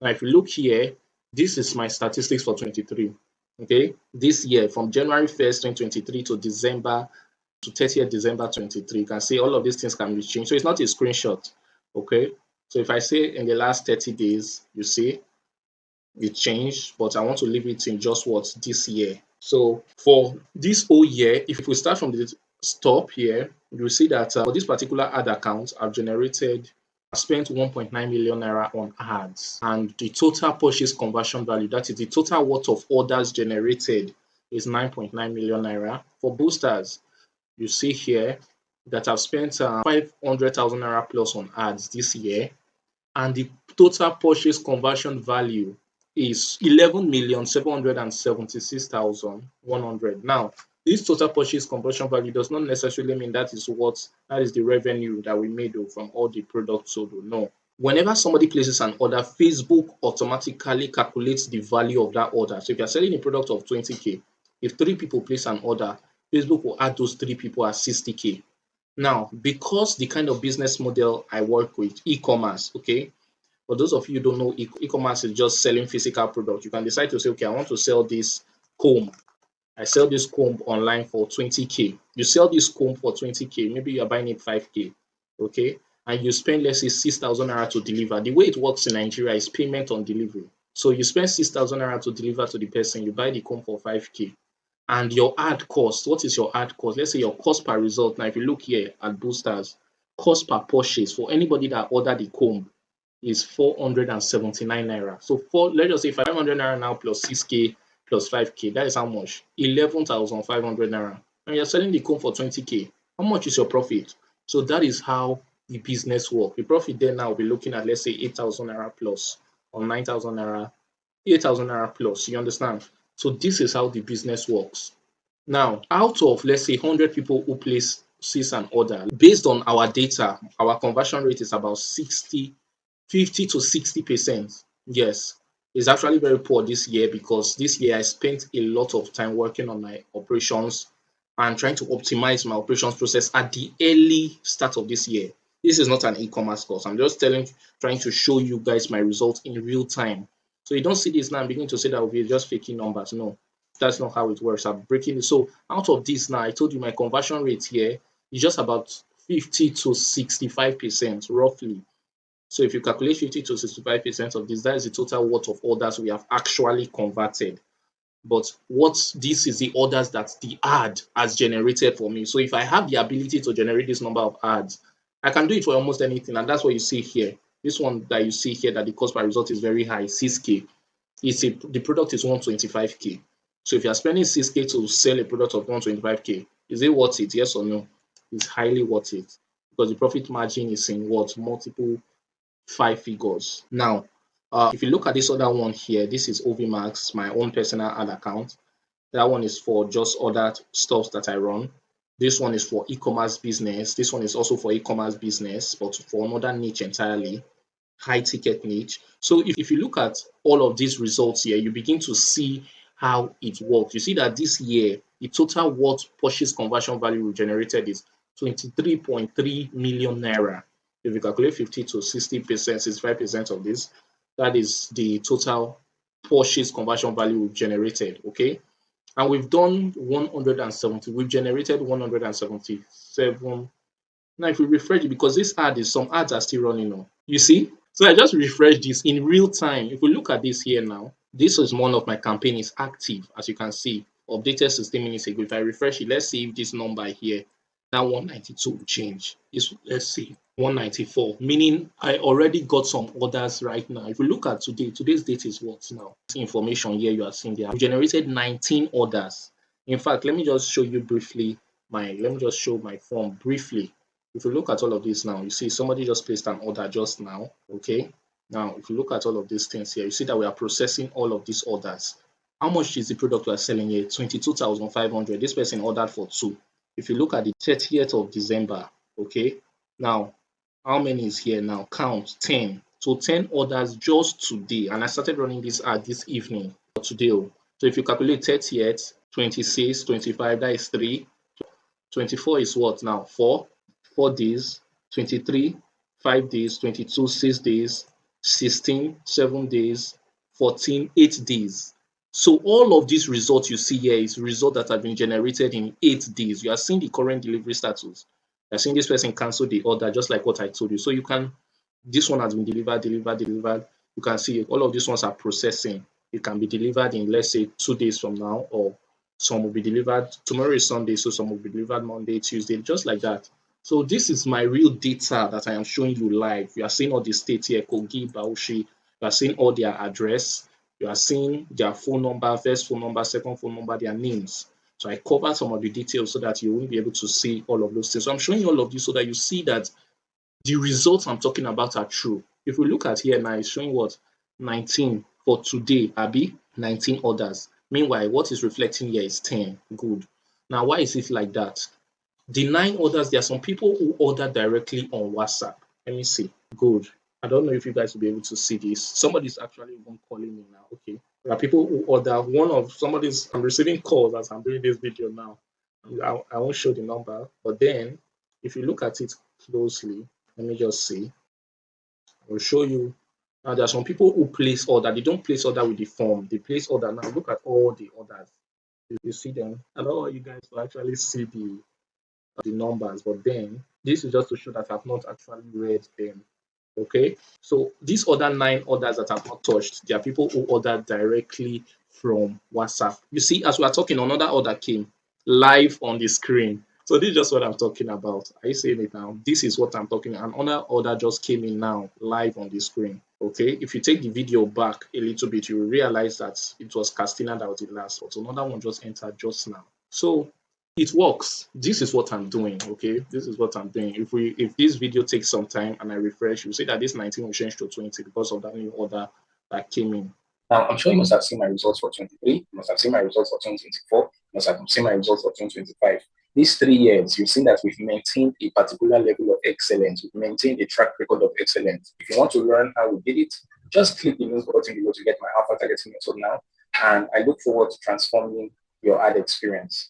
Now, if you look here, this is my statistics for 23. Okay, this year from January 1st, 2023 to December to 30th December 23. You can see all of these things can be changed. So it's not a screenshot. Okay, so if I say in the last 30 days, you see it changed, but I want to leave it in just what this year. So for this whole year, if we start from the top here, you'll see that for this particular ad account, I spent 1.9 million naira on ads, and the total purchase conversion value, that is the total worth of orders generated, is 9.9 million naira. For boosters, you see here that I've spent 500,000 naira plus on ads this year, and the total purchase conversion value is 11,776,100. Now, this total purchase conversion value does not necessarily mean that is the revenue that we made from all the products sold. No. Whenever somebody places an order, Facebook automatically calculates the value of that order. So if you're selling a product of 20K, if 3 people place an order, Facebook will add those 3 people at 60K. Now, because the kind of business model I work with, e-commerce, okay, for those of you who don't know, e-commerce is just selling physical products. You can decide to say, okay, I want to sell this comb. I sell this comb online for 20K. You sell this comb for 20K. Maybe you're buying it 5K, okay? And you spend, let's say, 6,000 naira to deliver. The way it works in Nigeria is payment on delivery. So you spend 6,000 naira to deliver to the person. You buy the comb for 5K. And your ad cost, what is your ad cost? Let's say your cost per result. Now, if you look here at Boosters, cost per purchase for anybody that ordered the comb is 479 naira. So let's just say 500 naira now plus 6K plus 5K. That is how much? 11,500 naira. And you're selling the comb for 20K. How much is your profit? So that is how the business works. The profit there now will be looking at, let's say, 8,000 naira plus or 9,000 naira, 8,000 naira plus. You understand? So this is how the business works. Now, out of, let's say, 100 people who sees an order, based on our data, our conversion rate is about 50 to 60%. Yes, it's actually very poor this year because this year I spent a lot of time working on my operations and trying to optimize my operations process at the early start of this year. This is not an e-commerce course. I'm just trying to show you guys my results in real time. So you don't see this now and begin to say that we're just faking numbers. No, that's not how it works. I'm breaking it. So out of this now, I told you my conversion rate here is just about 50 to 65% roughly. So if you calculate 50 to 65% of this, that is the total worth of orders we have actually converted. But what this is the orders that the ad has generated for me. So if I have the ability to generate this number of ads, I can do it for almost anything. And that's what you see here. This one that you see here that the cost per result is very high, 6K. The product is 125K. So if you're spending 6K to sell a product of 125K, is it worth it? Yes or no? It's highly worth it because the profit margin is in what? Multiple 5 figures. Now, if you look at this other one here, this is OVMax, my own personal ad account. That one is for just other stuff that I run. This one is for e-commerce business. This one is also for e-commerce business, but for another niche entirely, high ticket niche. So if you look at all of these results here, you begin to see how it works. You see that this year, the total worth purchase conversion value we generated is 23.3 million naira. If you calculate 50 to 60%, 65% of this, that is the total purchase conversion value we've generated. Okay. And we've done 170, we've generated 177. Now, if we refresh it, because this ad is some ads are still running on, you see? So I just refreshed this in real time. If we look at this here now, this is one of my campaign is active, as you can see, updated 16 minutes ago. If I refresh it, let's see if this number here, that 192 will change. Let's see, 194, meaning I already got some orders right now. If we look at today's date is what now? This information here you are seeing there. I've generated 19 orders. In fact, let me just show you briefly let me just show my form briefly. If you look at all of this now, you see somebody just placed an order just now. Okay. Now, if you look at all of these things here, you see that we are processing all of these orders. How much is the product we are selling here? 22,500. This person ordered for 2. If you look at the 30th of December, okay. Now, how many is here now? Count 10. So 10 orders just today. And I started running this ad this evening or today. So if you calculate 30th, 26, 25, that is 3. 24 is what now? 4 days, 23 5 days, 22 6 days, 16, 7 days, 14, 8 days. So all of these results you see here is results that have been generated in 8 days. You are seeing the current delivery status. You are seeing this person cancel the order, just like what I told you. So you can, this one has been delivered. You can see all of these ones are processing. It can be delivered in, let's say, 2 days from now, or some will be delivered. Tomorrow is Sunday, so some will be delivered Monday, Tuesday, just like that. So this is my real data that I am showing you live. You are seeing all the states here, Kogi, Bauchi. You are seeing all their address. You are seeing their phone number, first phone number, second phone number, their names. So I covered some of the details so that you won't be able to see all of those things. So I'm showing you all of this so that you see that the results I'm talking about are true. If we look at here now, it's showing what? 19 for today, Abby, 19 orders. Meanwhile, what is reflecting here is 10. Good. Now, why is it like that? The 9 orders, there are some people who order directly on WhatsApp. Let me see. Good. I don't know if you guys will be able to see this. Somebody's actually even calling me now. Okay. There are people who order one of somebody's. I'm receiving calls as I'm doing this video now. I won't show the number, but then if you look at it closely, let me just see. I'll show you. Now there are some people who place order. They don't place order with the form. They place order. Now look at all the orders. You see them. I don't want you guys to actually see the numbers, but then this is just to show that I've not actually read them. Okay, so these other 9 orders that I've not touched, there are people who order directly from WhatsApp. You see, as we are talking, another order came live on the screen. So this is just what I'm talking about. Are you seeing it now? This is what I'm talking about. Another order just came in now, live on the screen. Okay, if you take the video back a little bit, you will realize that it was Castina that was the last one. So another one just entered just now. So it works. This is what I'm doing. Okay, this is what I'm doing. If this video takes some time and I refresh, you see that this 19 will change to 20 because of that new order that came in. Now, I'm sure you must have seen my results for 23, you must have seen my results for 2024, you must have seen my results for 2025. These 3 years, you've seen that we've maintained a particular level of excellence. We've maintained a track record of excellence. If you want to learn how we did it, just click the news button below to get my Alpha Targeting method now. And I look forward to transforming your ad experience.